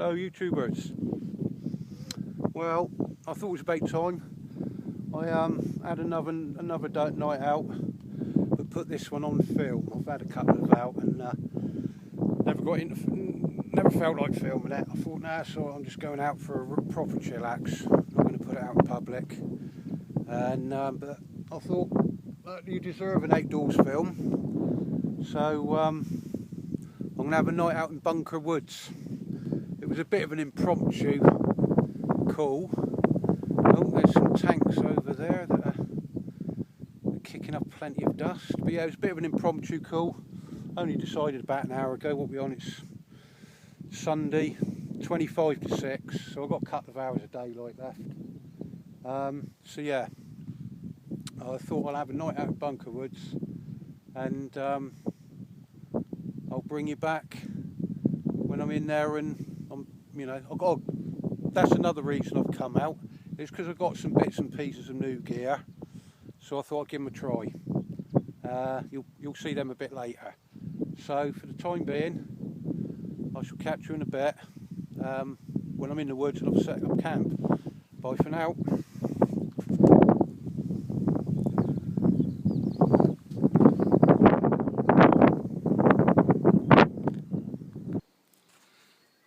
Hello YouTubers. Well, I thought it was about time. I had another night out, but put this one on film. I've had a couple of out and never felt like filming it. I thought, nah, so I'm just going out for a proper chillax. I'm not going to put it out in public. And but I thought you deserve an outdoors film, so I'm going to have a night out in Bunker Woods. It was a bit of an impromptu call. Oh, there's some tanks over there that are kicking up plenty of dust. But yeah, it was a bit of an impromptu call. Only decided about an hour ago. What we on? It's Sunday, 25 to 6. So I've got a couple of hours a daylight left. So yeah, I thought I'll have a night out in Bunker Woods, and I'll bring you back when I'm in there. And that's another reason I've come out. It's because I've got some bits and pieces of new gear, so I thought I'd give them a try. You'll see them a bit later. So for the time being, I shall catch you in a bit when I'm in the woods and I've set up camp. Bye for now.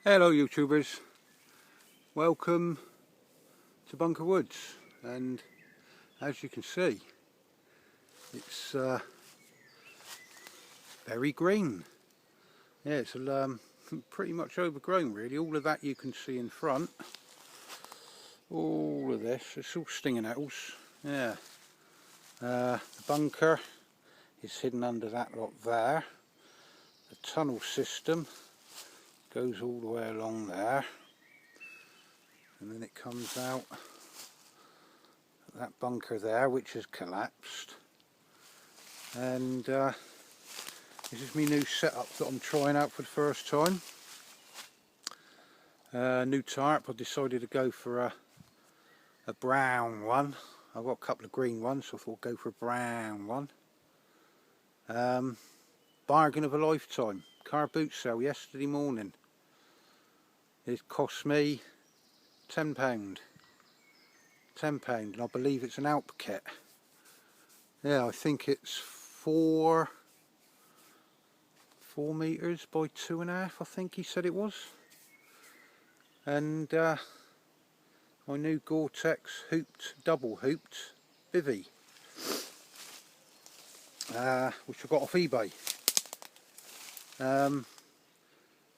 Hello YouTubers, welcome to Bunker Woods, and as you can see, it's very green. Yeah, it's pretty much overgrown really. All of that you can see in front, all of this, it's all stinging nettles. Yeah, the bunker is hidden under that lot there. The tunnel system goes all the way along there, and then it comes out that bunker there, which has collapsed. And this is my new setup that I'm trying out for the first time. New tarp. I decided to go for a brown one. I've got a couple of green ones, so I thought I'd go for a brown one. Bargain of a lifetime. Car boot sale yesterday morning. It cost me £10. £10, and I believe it's an Alp kit. Yeah, I think it's 4 meters by 2.5. I think he said it was. And my new Gore-Tex double hooped bivvy, which I got off eBay.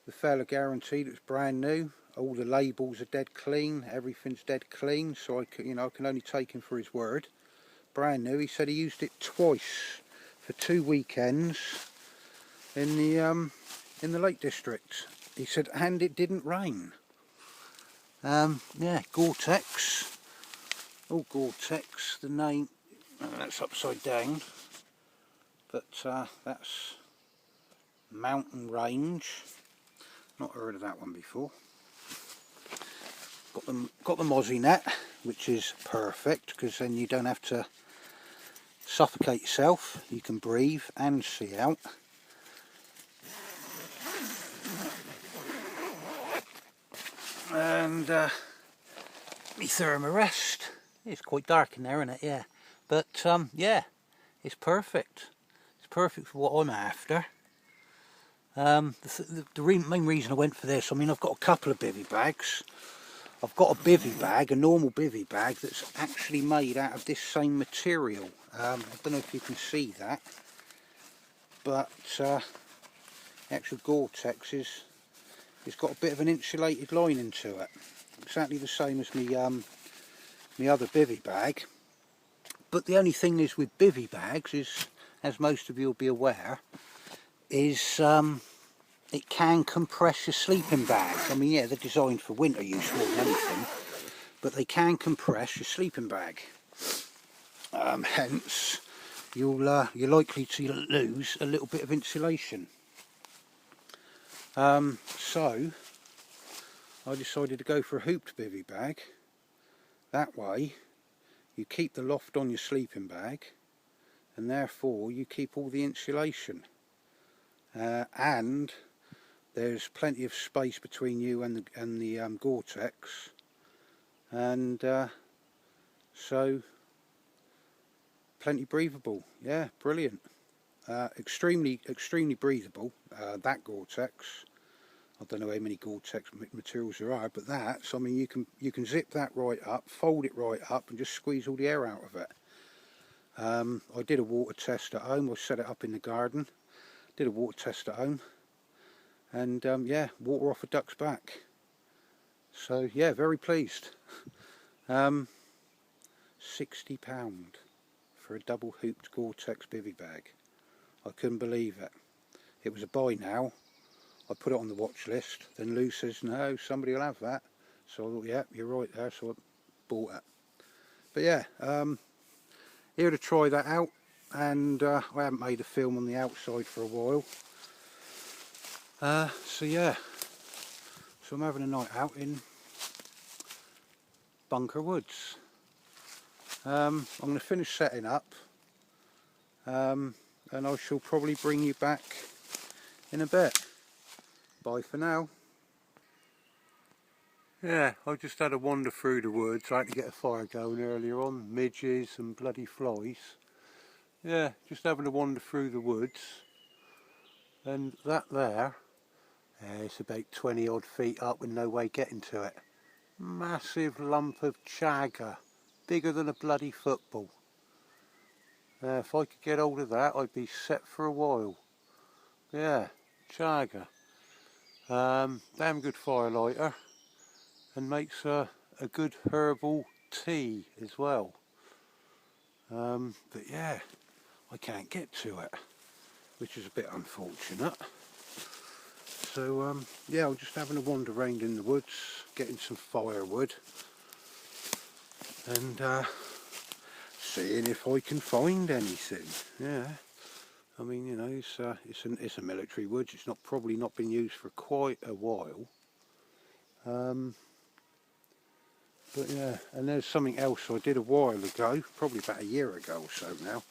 The fella guaranteed it's brand new. All the labels are dead clean. Everything's dead clean. So I can only take him for his word. Brand new. He said he used it twice for 2 weekends in the Lake District. He said, and it didn't rain. Yeah, Gore-Tex. All Gore-Tex. The name that's upside down, but that's Mountain Range. Not heard of that one before. Got the mozzie net, which is perfect because then you don't have to suffocate yourself. You can breathe and see out. And me thermarest. It's quite dark in there, isn't it? Yeah, but yeah, it's perfect. It's perfect for what I'm after. The main reason I went for this, I mean, I've got a couple of bivvy bags. I've got a bivvy bag, a normal bivvy bag, that's actually made out of this same material. I don't know if you can see that, but the actual Gore-Tex it's got a bit of an insulated lining to it, exactly the same as my other bivvy bag. But the only thing is with bivvy bags is, as most of you will be aware, is it can compress your sleeping bag. I mean, yeah, they're designed for winter use more than anything, but they can compress your sleeping bag. Hence, you're likely to lose a little bit of insulation. So I decided to go for a hooped bivvy bag. That way, you keep the loft on your sleeping bag, and therefore you keep all the insulation. And there's plenty of space between you and the Gore-Tex, and so plenty breathable. Yeah, brilliant. Extremely breathable. That Gore-Tex. I don't know how many Gore-Tex materials there are, but that, so I mean, you can zip that right up, fold it right up, and just squeeze all the air out of it. I did a water test at home. I set it up in the garden. Did a water test at home, and yeah, water off a duck's back. So yeah, very pleased. £60 for a double hooped Gore-Tex bivvy bag. I couldn't believe it. It was a buy now. I put it on the watch list. Then Lou says, no, somebody will have that. So I thought, yeah, you're right there. So I bought it. But yeah, here to try that out. And I haven't made a film on the outside for a while. So yeah, so I'm having a night out in Bunker Woods. I'm going to finish setting up, and I shall probably bring you back in a bit. Bye for now. Yeah, I just had a wander through the woods. I had to get a fire going earlier on, midges and bloody flies. Yeah, just having a wander through the woods, and that there, it's about 20 odd feet up with no way getting to it. Massive lump of chaga, bigger than a bloody football. If I could get hold of that, I'd be set for a while. Yeah, chaga. Damn good fire lighter, and makes a good herbal tea as well. But yeah, I can't get to it, which is a bit unfortunate. So yeah, I'm just having a wander around in the woods, getting some firewood, and seeing if I can find anything. Yeah, I mean, you know, it's a military woods. It's probably not been used for quite a while. But yeah, and there's something else I did a while ago, probably about a year ago or so now.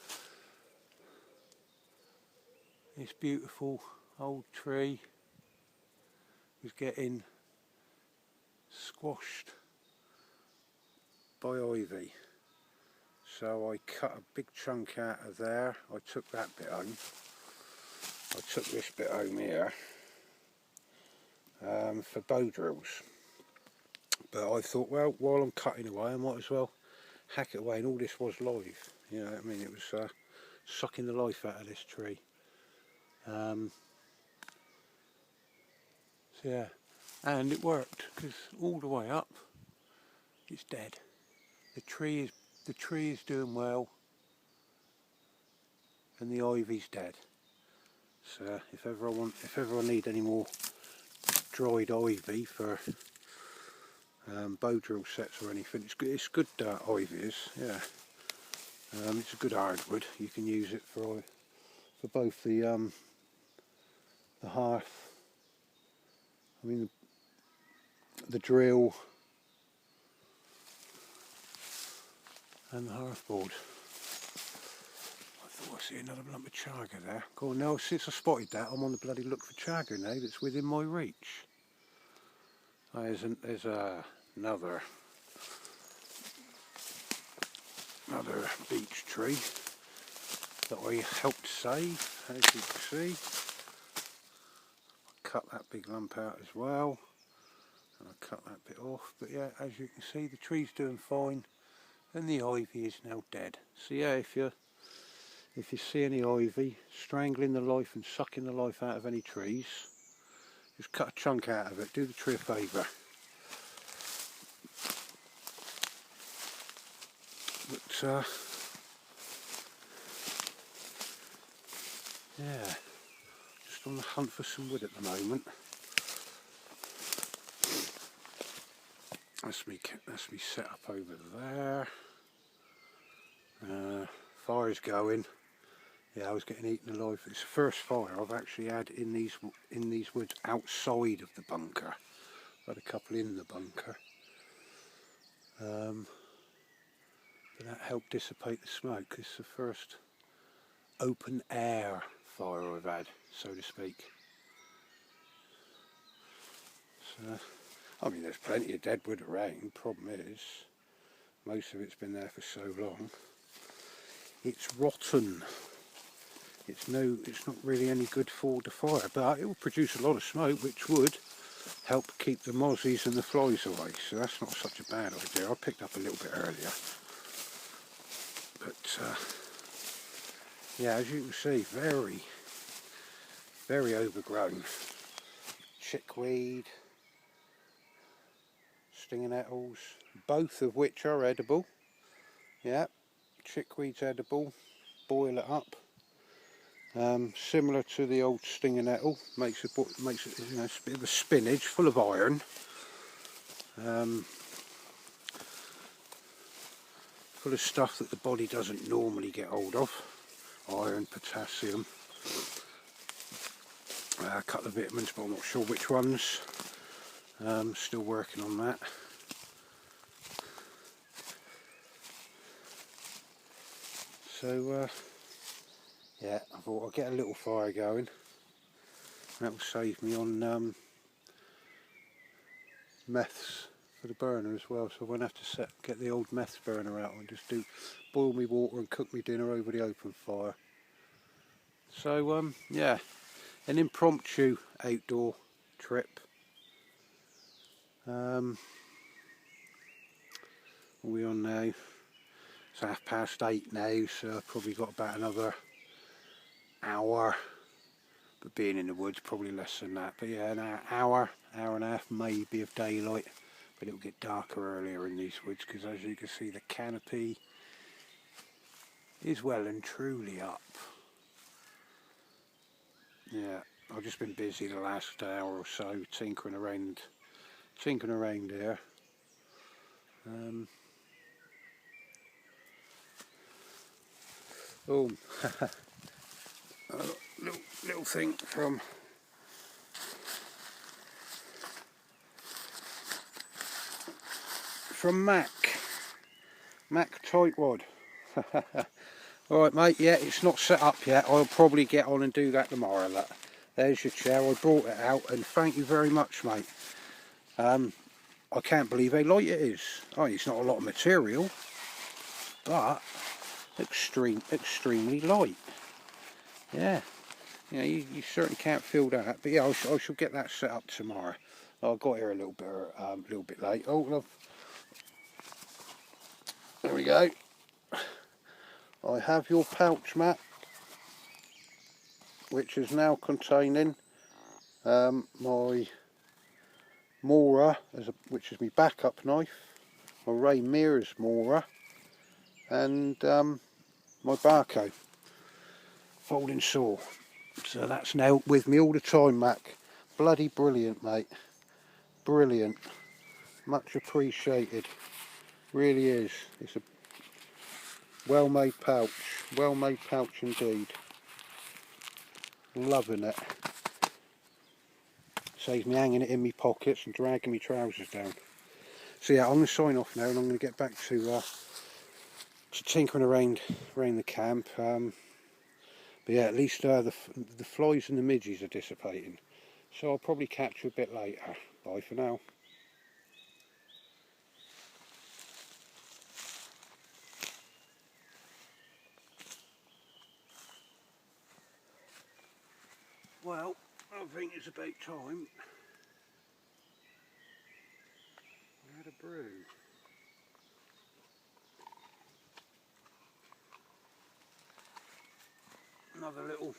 This beautiful old tree was getting squashed by ivy. So I cut a big chunk out of there. I took that bit home. I took this bit home here for bow drills. But I thought, well, while I'm cutting away, I might as well hack it away. And all this was live. You know what I mean? It was sucking the life out of this tree. So yeah, and it worked, because all the way up, it's dead. The tree is doing well, and the ivy's dead. So if ever I need any more dried ivy for bow drill sets or anything, it's good ivy is, yeah. It's a good hardwood. You can use it for both the hearth, I mean the drill, and the hearthboard. I thought I see another lump of chaga there. Go on, now since I spotted that, I'm on the bloody look for chaga now that's within my reach. Oh, there's another beech tree that I helped save, as you can see. I cut that big lump out as well, and I cut that bit off. But yeah, as you can see, the tree's doing fine, and the ivy is now dead. So yeah, if you see any ivy strangling the life and sucking the life out of any trees, just cut a chunk out of it. Do the tree a favour. But yeah, just on the hunt for some wood at the moment. That's me set up over there. Fire's going. Yeah, I was getting eaten alive. It's the first fire I've actually had in these woods outside of the bunker. I've had a couple in the bunker. But that helped dissipate the smoke. It's the first open air fire I've had, so to speak. I mean, there's plenty of deadwood around. Problem is, most of it's been there for so long, it's rotten. It's not really any good for the fire, but it will produce a lot of smoke, which would help keep the mozzies and the flies away. So that's not such a bad idea. I picked up a little bit earlier, but yeah, as you can see, very, very overgrown. Chickweed, stinging nettles, both of which are edible. Yeah, chickweed's edible. Boil it up. Similar to the old stinging nettle, makes it you know, it's a bit of a spinach full of iron. Full of stuff that the body doesn't normally get hold of. Iron, potassium, a couple of vitamins, but I'm not sure which ones. Still working on that. So yeah, I thought I'll get a little fire going. That will save me on meths for the burner as well, so I won't have to get the old meths burner out and just boil me water and cook me dinner over the open fire. So yeah, an impromptu outdoor trip. What are we on now? It's 8:30 now, so I've probably got about another hour, but being in the woods probably less than that. But yeah, an hour and a half maybe of daylight, but it'll get darker earlier in these woods because, as you can see, the canopy is well and truly up. Yeah, I've just been busy the last hour or so tinkering around here. Oh, a little thing from Mac Tightwad. Alright mate, yeah, it's not set up yet. I'll probably get on and do that tomorrow. Look. There's your chair, I brought it out, and thank you very much mate. I can't believe how light it is. Oh, it's not a lot of material, but extremely light. Yeah, you certainly can't feel that, but yeah, I shall get that set up tomorrow. I got here a little bit late. Oh, love. There we go. I have your pouch mat, which is now containing my Mora, which is my backup knife, my Ray Mears Mora, and my Barco folding saw. So that's now with me all the time, Mac. Bloody brilliant, mate. Brilliant. Much appreciated. Really is. It's a well-made pouch. Well-made pouch indeed. Loving it. Saves me hanging it in my pockets and dragging my trousers down. So yeah, I'm going to sign off now and I'm going to get back to tinkering around the camp. But yeah, at least the flies and the midges are dissipating. So I'll probably catch you a bit later. Bye for now. Well, I think it's about time I had a brew. Another little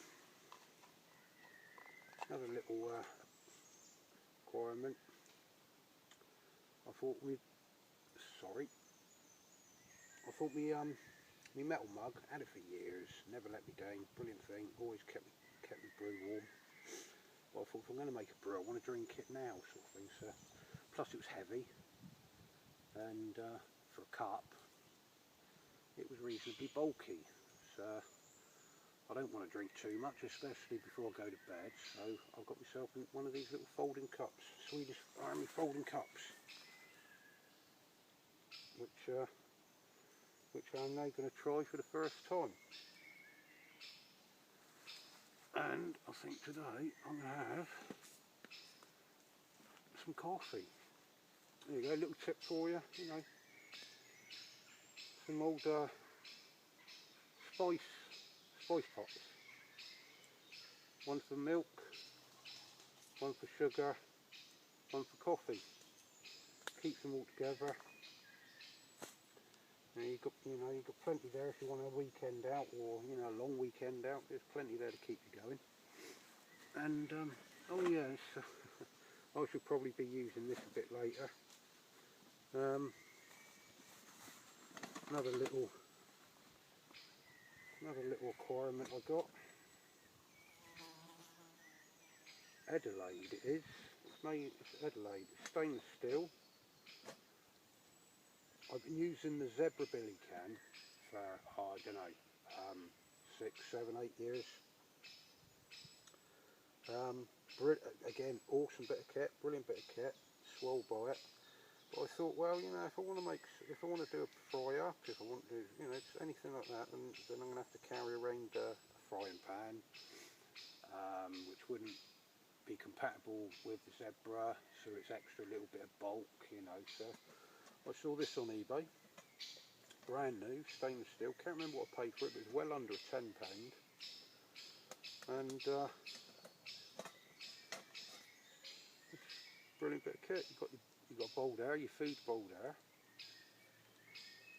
requirement. I thought me metal mug, had it for years, never let me down, brilliant thing, always kept me brew warm. But I thought if I'm going to make a brew, I want to drink it now, sort of thing. So, plus it was heavy, and for a cup, it was reasonably bulky. So I don't want to drink too much, especially before I go to bed. So I've got myself one of these little folding cups, Swedish Army folding cups, which I'm now going to try for the first time. And I think today I'm going to have some coffee. There you go, a little tip for you, you know. Some old spice pots. One for milk, one for sugar, one for coffee. Keeps them all together. And you've got plenty there if you want a weekend out, or you know, a long weekend out. There's plenty there to keep you going. And oh yes, I should probably be using this a bit later. Another little requirement I got. Adelaide it is. It's Adelaide. It's stainless steel. I've been using the zebra billy can for I don't know, 6, 7, 8 years. Again, awesome bit of kit, brilliant bit of kit. Swole by it. But I thought, well, you know, if I want to do a fry up, if I want to do, you know, anything like that, then I'm going to have to carry around a frying pan, which wouldn't be compatible with the zebra, so it's extra little bit of bulk, you know. So I saw this on eBay, brand new, stainless steel. Can't remember what I paid for it, but it was well under £10. And brilliant bit of kit. You've got a bowl there, your food bowl there.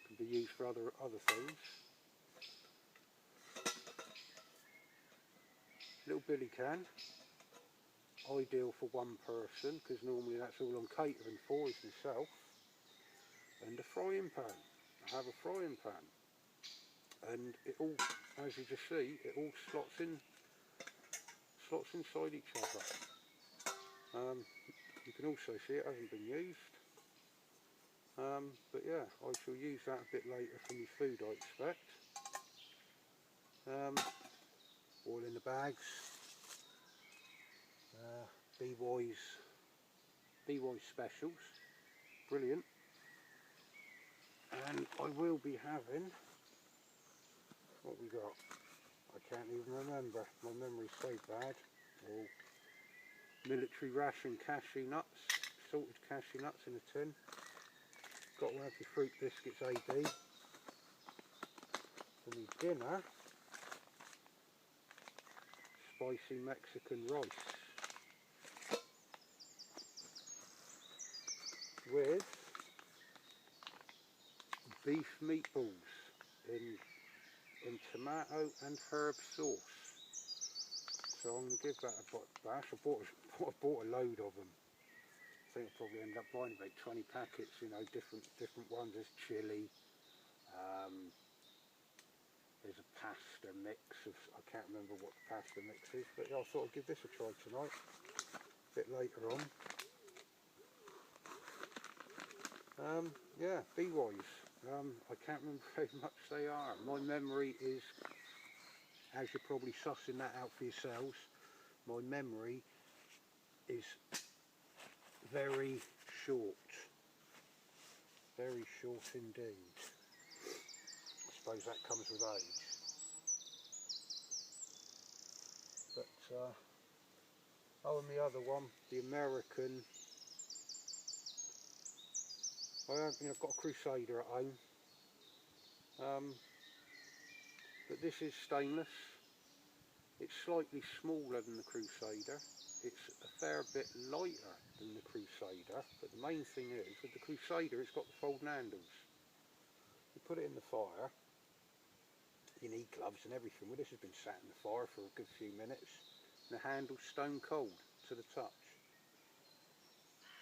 Can be used for other things. Little billy can, ideal for one person, because normally that's all I'm catering for is myself. And a frying pan. I have a frying pan, and it all, as you just see, it all slots inside each other. You can also see it hasn't been used. But yeah, I shall use that a bit later for my food, I expect. All in the bags. bivvy's specials, brilliant. And I will be having, what we got, I can't even remember, my memory's so bad. Oh, military ration cashew nuts, salted cashew nuts in a tin. Got to have the fruit biscuits AD. For my dinner, spicy Mexican rice with beef meatballs in tomato and herb sauce. So I'm going to give that a bash. I bought a load of them. I think I'll probably end up buying about 20 packets, you know, different ones. There's chilli, there's a pasta mix of, I can't remember what the pasta mix is, but yeah, I thought I'd give this a try tonight, a bit later on. Yeah, bee-wise, I can't remember how much they are. My memory is, as you're probably sussing that out for yourselves, my memory is very short indeed. I suppose that comes with age. But oh, and the other one, the American, I've got a Crusader at home, but this is stainless. It's slightly smaller than the Crusader. It's a fair bit lighter than the Crusader, but the main thing is, with the Crusader, it's got the folding handles. You put it in the fire, you need gloves and everything. Well, this has been sat in the fire for a good few minutes, and the handle's stone cold to the touch.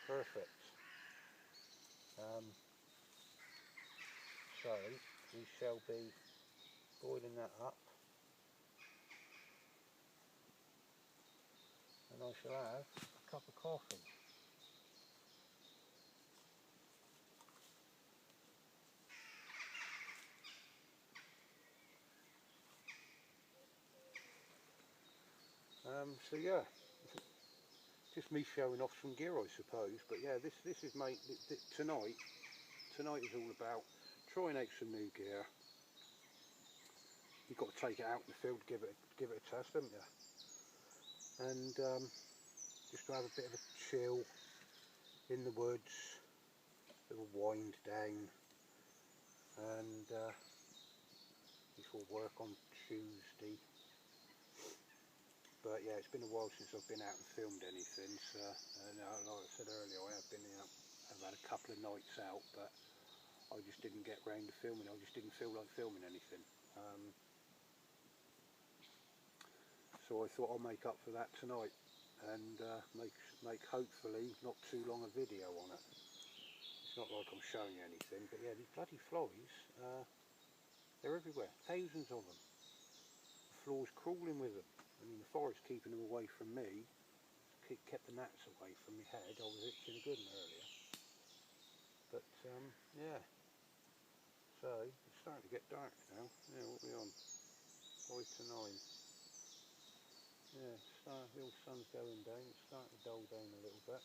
Perfect. So, we shall be boiling that up, and I shall have a cup of coffee. So yeah, just me showing off some gear, I suppose. But yeah, this is made tonight. Tonight is all about trying out some new gear. You've got to take it out in the field, give it a test, haven't you? And just to have a bit of a chill, in the woods, little wind down, and before work on Tuesday. But yeah, it's been a while since I've been out and filmed anything, so like I said earlier, I have been out, I've had a couple of nights out, but I just didn't get round to filming. I just didn't feel like filming anything. So I thought I'll make up for that tonight and make hopefully not too long a video on it. It's not like I'm showing you anything, but yeah, these bloody flies, they're everywhere, thousands of them. The floor's crawling with them. I mean, the fire's keeping them away from me, kept the gnats away from my head. I was itching a good one earlier. But yeah, so it's starting to get dark now. Yeah, what are we on? 5 to 9. Yeah, the old sun's going down. It's starting to dull down a little bit.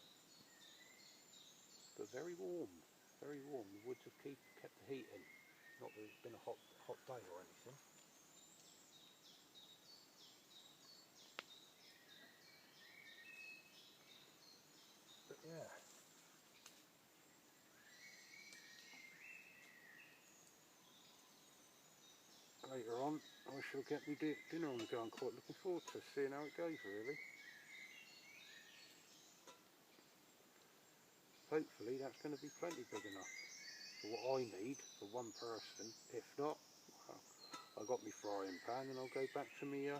But very warm, very warm. The woods have kept the heat in. Not that it's been a hot day or anything. But yeah. Later on, I shall get me dinner on the go. I'm quite looking forward to seeing how it goes, really. Hopefully that's going to be plenty big enough for what I need for one person. If not, well, I got my frying pan and I'll go back to me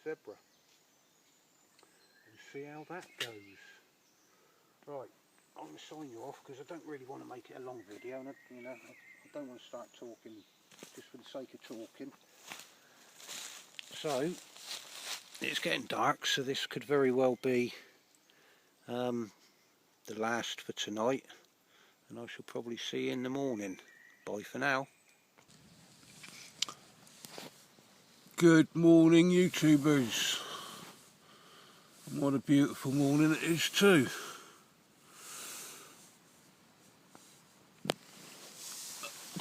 zebra and see how that goes. Right, I'm going to sign you off because I don't really want to make it a long video, and I don't want to start talking just for the sake of talking. So it's getting dark, so this could very well be the last for tonight, and I shall probably see you in the morning. Bye for now. Good morning, YouTubers. And what a beautiful morning it is too.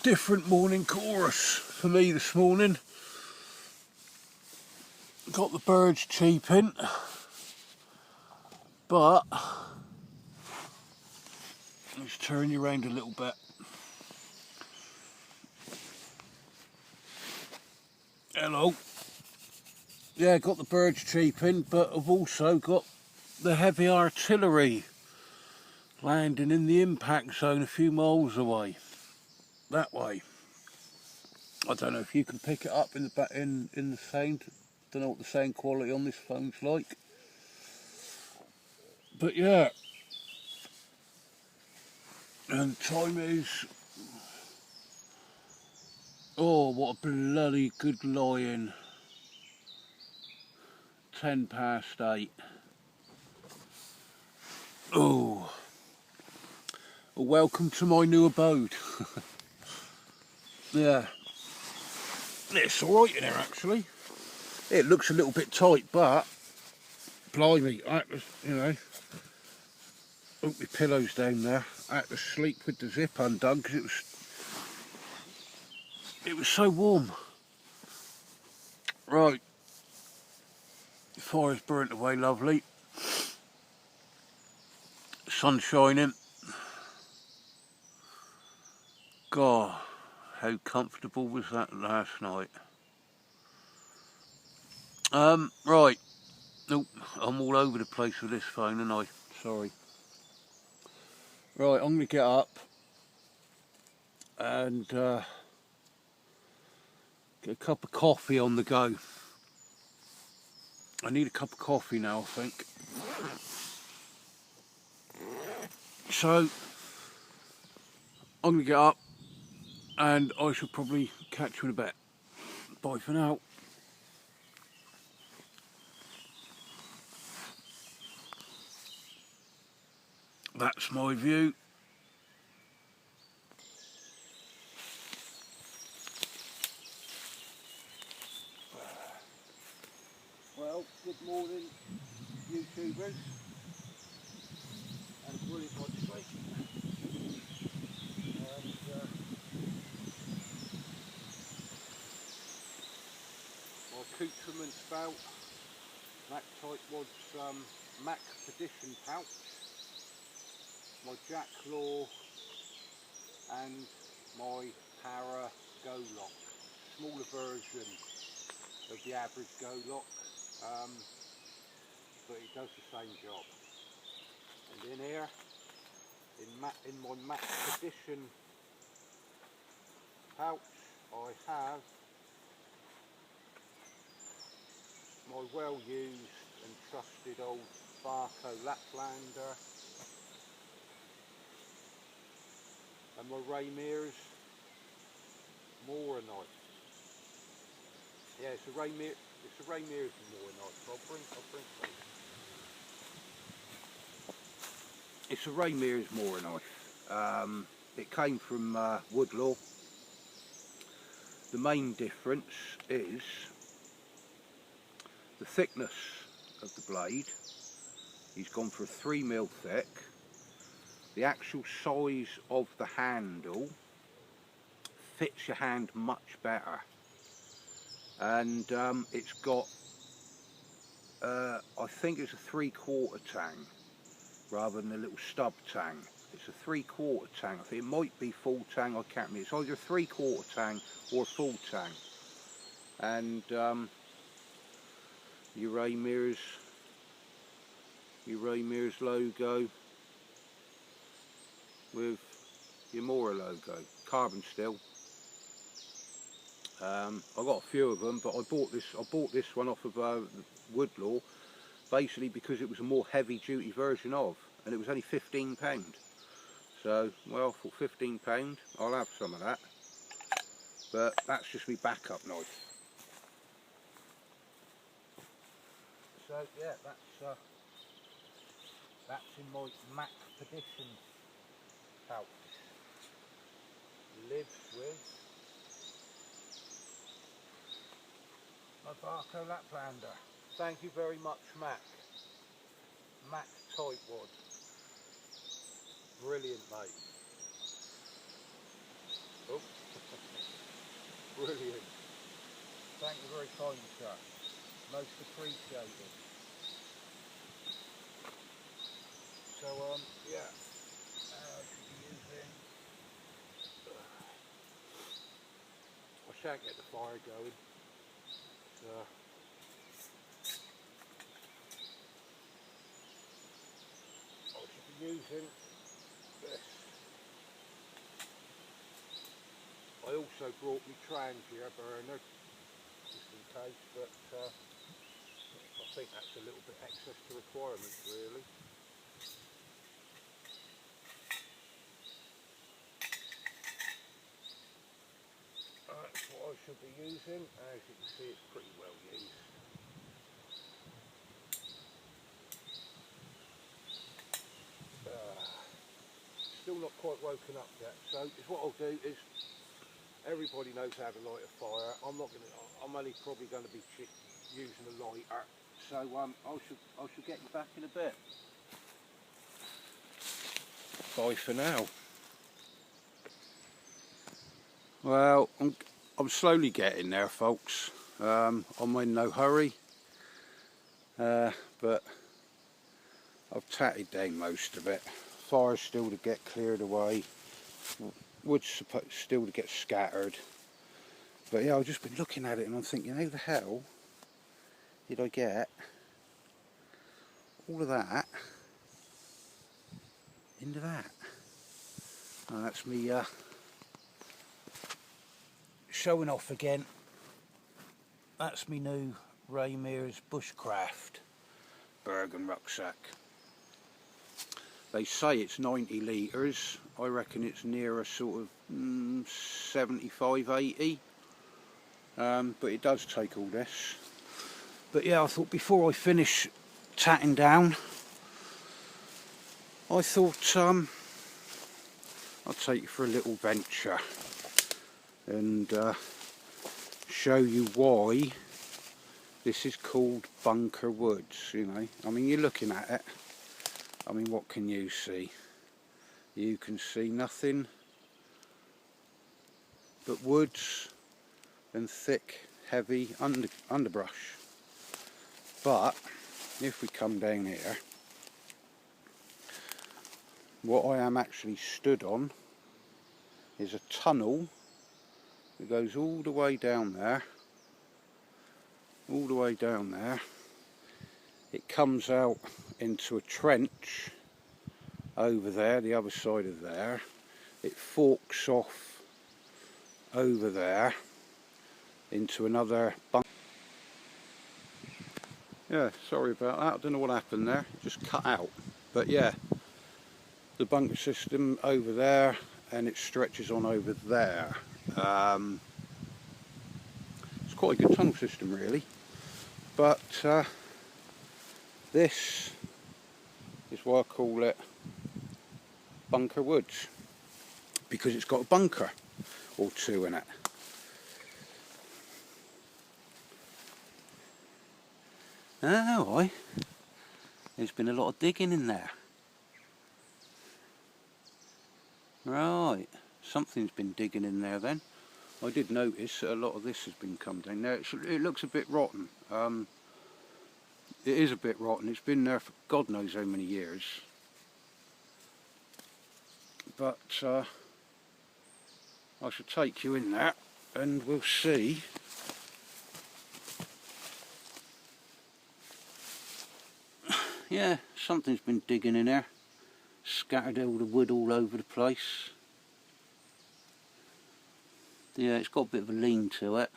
Different morning chorus for me this morning. Got the birds cheeping, but let's turn you around a little bit. Hello. Yeah, got the birds cheeping, but I've also got the heavy artillery landing in the impact zone a few miles away. That way. I don't know if you can pick it up in the sound. Don't know what the sound quality on this phone's like. But yeah. And time is, oh, what a bloody good lie-in. 8:10. Oh, well, welcome to my new abode. Yeah, it's alright in here actually. It looks a little bit tight, but blimey, I had to, put my pillows down there. I had to sleep with the zip undone because it was so warm. Right, the fire's burnt away lovely. Sun shining. God, how comfortable was that last night? Right. Nope, I'm all over the place with this phone, and I. Sorry. Right, I'm going to get up and get a cup of coffee on the go. I need a cup of coffee now, I think. So, I'm going to get up and I shall probably catch you in a bit. Bye for now. That's my view. Well, good morning, YouTubers. Had a brilliant night's sleep. My accoutrements about Mac Tightwad's Mac Petition pouch, my Jack Law and my Para Go Lock. Smaller version of the average Go Lock, but it does the same job. And in here, in my Mac Petition pouch, I have my well used and trusted old Barco Laplander and my Raymir's Mora knife. Yeah, it's a Raymir's Mora knife. I'll bring those. It's a Raymir's Mora knife. It came from Woodlaw. The main difference is the thickness of the blade. He's gone for a 3mm thick. The actual size of the handle fits your hand much better, and it's got I think it's a 3/4 tang rather than a little stub tang. It's a 3/4 tang. I think it might be full tang, I can't remember. It's either a 3/4 tang or a full tang. And your Raymir's logo with your Mora logo, carbon steel. I got a few of them, but I bought this one off of Woodlaw, basically because it was a more heavy duty version of, and it was only £15. So, well, for £15 I'll have some of that. But that's just my backup knife. So yeah, that's in my Mac Petition pouch. Lives with my Barco Laplander. Thank you very much, Mac Tightwad. Brilliant, mate. Oh. Brilliant. Thank you very kind, sir. Most appreciated. So yeah, I should be using. I shan't get the fire going. So I should be using this. I also brought my Trangia burner just in case, but I think that's a little bit excess to requirements, really. That's what I should be using. As you can see, it's pretty well used. Still not quite woken up yet, so what I'll do is, everybody knows how to light a fire. I'm only probably going to be using a lighter, so I shall get you back in a bit. Bye for now. Well, I'm slowly getting there, folks. I'm in no hurry, but I've tatted down most of it. Fire's still to get cleared away. Wood's still to get scattered. But yeah, I've just been looking at it and I'm thinking, how the hell did I get all of that into that? And that's me showing off again. That's me new Raymir's Bushcraft Bergen rucksack. They say it's 90 litres. I reckon it's near a sort of 75, 80. But it does take all this. But yeah, I thought before I finish tatting down, I thought I'll take you for a little venture and show you why this is called Bunker Woods. You know, I mean, you're looking at it. I mean, what can you see? You can see nothing but woods and thick, heavy underbrush. But if we come down here, what I am actually stood on is a tunnel that goes all the way down there, all the way down there. It comes out into a trench over there, the other side of there. It forks off over there into another bunker. Yeah, sorry about that, I don't know what happened there, it just cut out. But yeah, the bunker system over there, and it stretches on over there. It's quite a good tunnel system really, but this is why I call it Bunker Woods, because it's got a bunker or two in it. Oh, right. There's been a lot of digging in there. Right, something's been digging in there then. I did notice that a lot of this has been come down there. It looks a bit rotten. It is a bit rotten. It's been there for God knows how many years. But I shall take you in there and we'll see. Yeah, something's been digging in there. Scattered all the wood all over the place. Yeah, it's got a bit of a lean to it.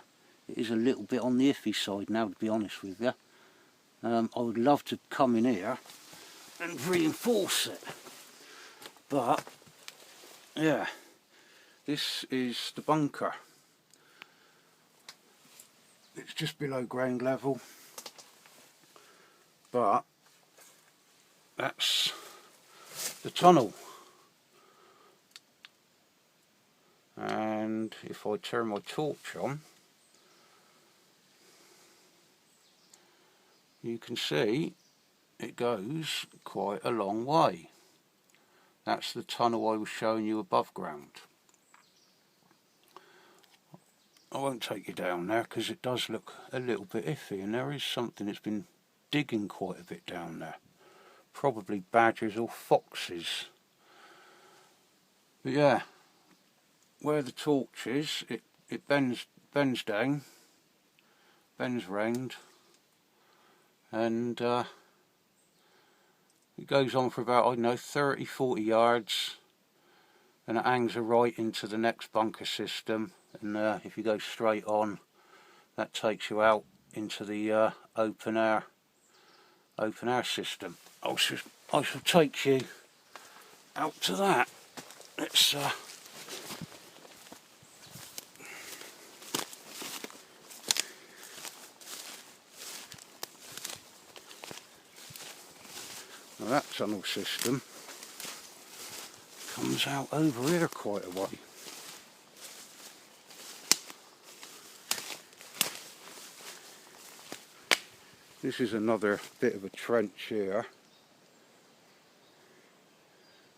It is a little bit on the iffy side now, to be honest with you. I would love to come in here and reinforce it. But, yeah, this is the bunker. It's just below ground level. But, that's the tunnel. And if I turn my torch on, you can see it goes quite a long way. That's the tunnel I was showing you above ground. I won't take you down there because it does look a little bit iffy, and there is something that's been digging quite a bit down there. Probably badgers or foxes. But yeah, where the torch is, it bends down, bends round, and it goes on for about, I don't know, 30-40 yards, and it hangs right into the next bunker system. And if you go straight on, that takes you out into the open air system. I shall take you out to that. Let's now that tunnel system comes out over here quite a way. This is another bit of a trench here.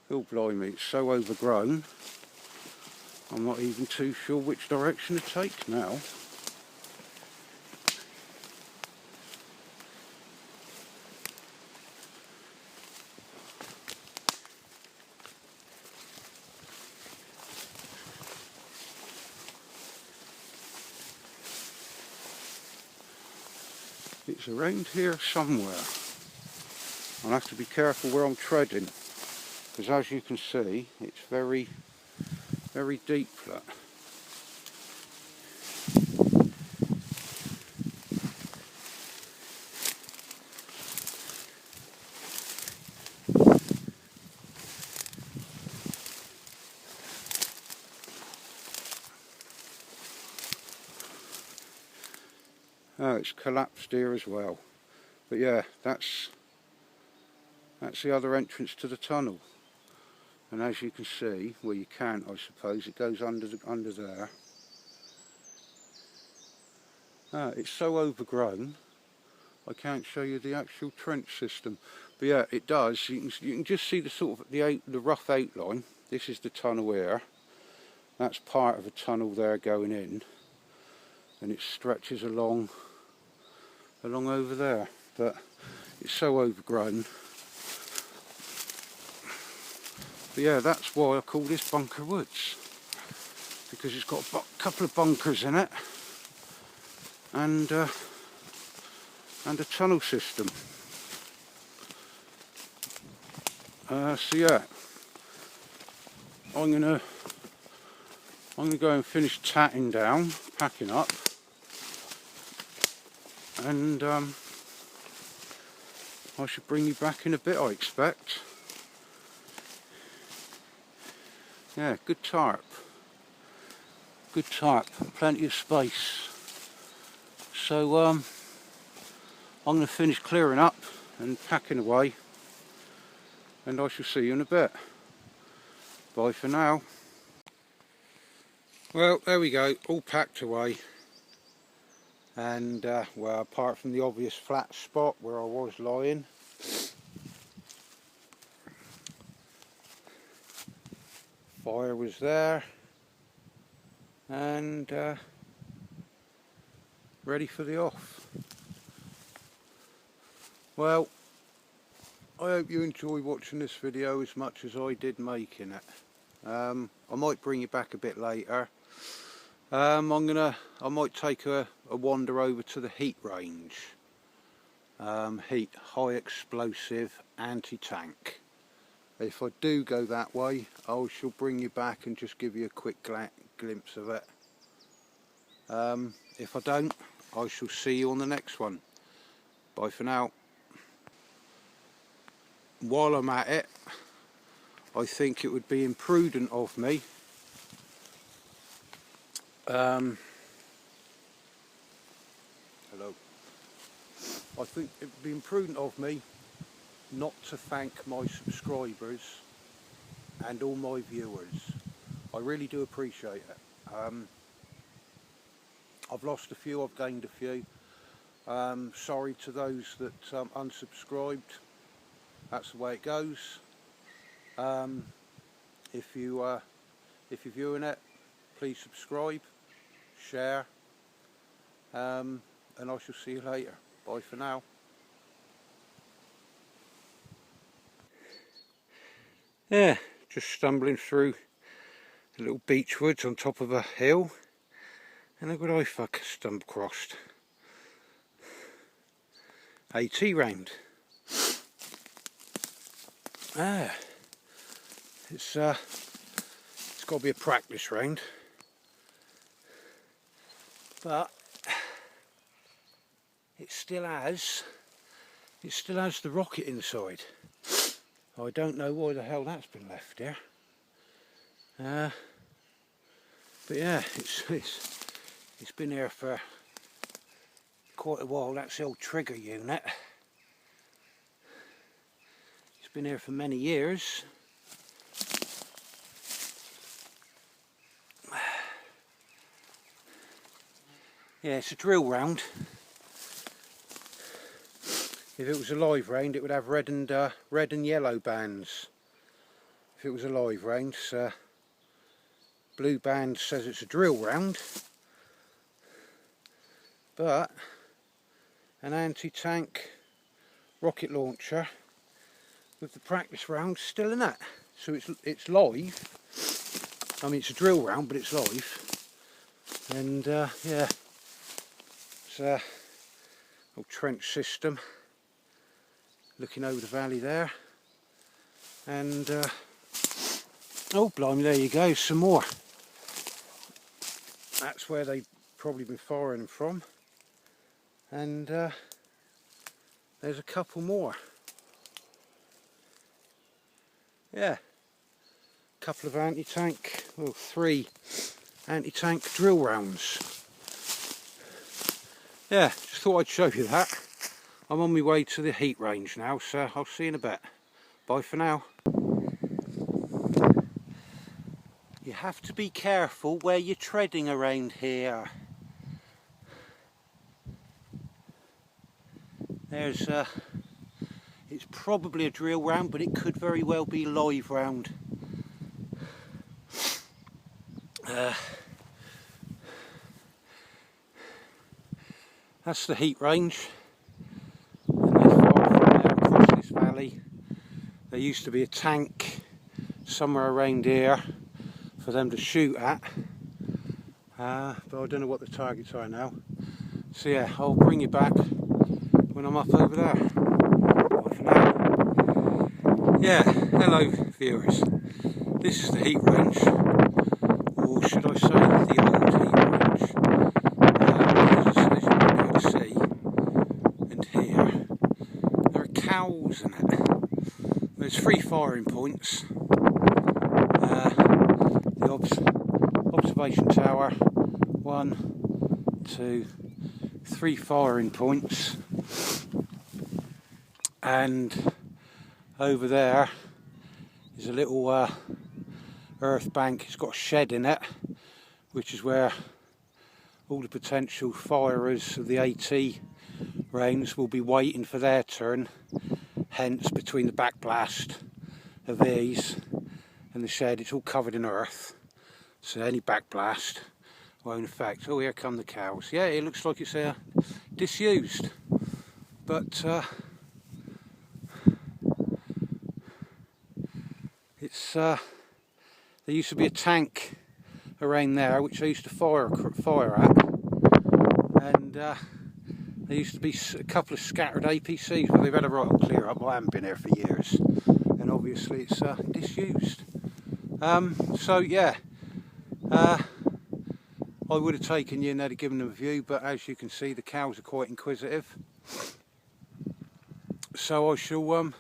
Oh blimey, it's so overgrown, I'm not even too sure which direction to take now. It's around here somewhere. I'll have to be careful where I'm treading, because as you can see, it's very, very deep. Look. Oh, it's collapsed here as well. But yeah, that's the other entrance to the tunnel. And as you can see, well you can't I suppose, it goes under there. It's so overgrown, I can't show you the actual trench system. But yeah, it does. You can just see the sort of the rough outline. This is the tunnel here. That's part of a tunnel there going in, and it stretches along over there. But it's so overgrown. But yeah, that's why I call this Bunker Woods, because it's got a couple of bunkers in it and a tunnel system. So yeah, I'm gonna go and finish tatting down, packing up, and I should bring you back in a bit, I expect. Yeah, good tarp, plenty of space. So I'm going to finish clearing up and packing away, and I shall see you in a bit. Bye for now. Well, there we go, all packed away, and well, apart from the obvious flat spot where I was lying, fire was there, and ready for the off. Well, I hope you enjoy watching this video as much as I did making it. I might bring you back a bit later. I might take a wander over to the heat range. Heat, high explosive, anti-tank. If I do go that way, I shall bring you back and just give you a quick glimpse of it. If I don't, I shall see you on the next one. Bye for now. While I'm at it, I think it would be imprudent of me hello. I think it would be imprudent of me not to thank my subscribers and all my viewers. I really do appreciate it. I've lost a few, I've gained a few. Sorry to those that unsubscribed. That's the way it goes. If you're viewing it, please subscribe, share, and I shall see you later. Bye for now. Yeah, just stumbling through the little beech woods on top of a hill, and look what I stumbled across. AT round. It's got to be a practice round, but it still has the rocket inside. I don't know why the hell that's been left here. But yeah, it's been here for quite a while. That's the old trigger unit. It's been here for many years. Yeah, it's a drill round. If it was a live round, it would have red and yellow bands. If it was a live round, blue band says it's a drill round, but an anti-tank rocket launcher with the practice round still in it. So it's live. I mean, it's a drill round, but it's live. And yeah, it's a old trench system. Looking over the valley there, and oh blimey, there you go, some more. That's where they've probably been firing from, and there's a couple more. Yeah, a couple of anti-tank, well, 3 anti-tank drill rounds. Yeah, just thought I'd show you that. I'm on my way to the heat range now, so I'll see you in a bit. Bye for now. You have to be careful where you're treading around here. There's it's probably a drill round, but it could very well be a live round. That's the heat range. And they're far from apparently there used to be a tank somewhere around here for them to shoot at, but I don't know what the targets are now. So yeah, I'll bring you back when I'm up over there. Bye for now. Yeah, hello viewers. This is the heat range, or should I say the old heat range. As you might be able to see and hear, there are cows in it. There's 3 firing points. The observation tower, 1, 2, 3 firing points, and over there is a little earth bank. It's got a shed in it, which is where all the potential firers of the AT range will be waiting for their turn, hence between the backblast of these and the shed it's all covered in earth, so any backblast won't affect. Oh, here come the cows. Yeah, it looks like it's disused, but it's there used to be a tank around there which I used to fire at, and there used to be a couple of scattered APCs, but they've had a right old clear up. I haven't been there for years, and obviously it's disused. So yeah, I would have taken you and they'd have given them a view, but as you can see the cows are quite inquisitive. So I shall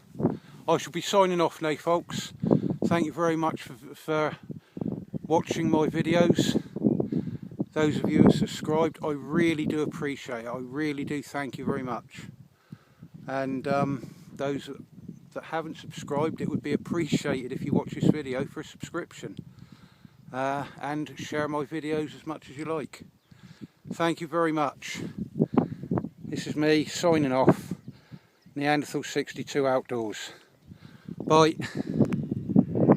be signing off now, folks. Thank you very much for watching my videos. Those of you who subscribed, I really do appreciate it. I really do, thank you very much. And those that haven't subscribed, it would be appreciated if you watch this video for a subscription. And share my videos as much as you like. Thank you very much. This is me signing off. Neanderthal 62 Outdoors. Bye.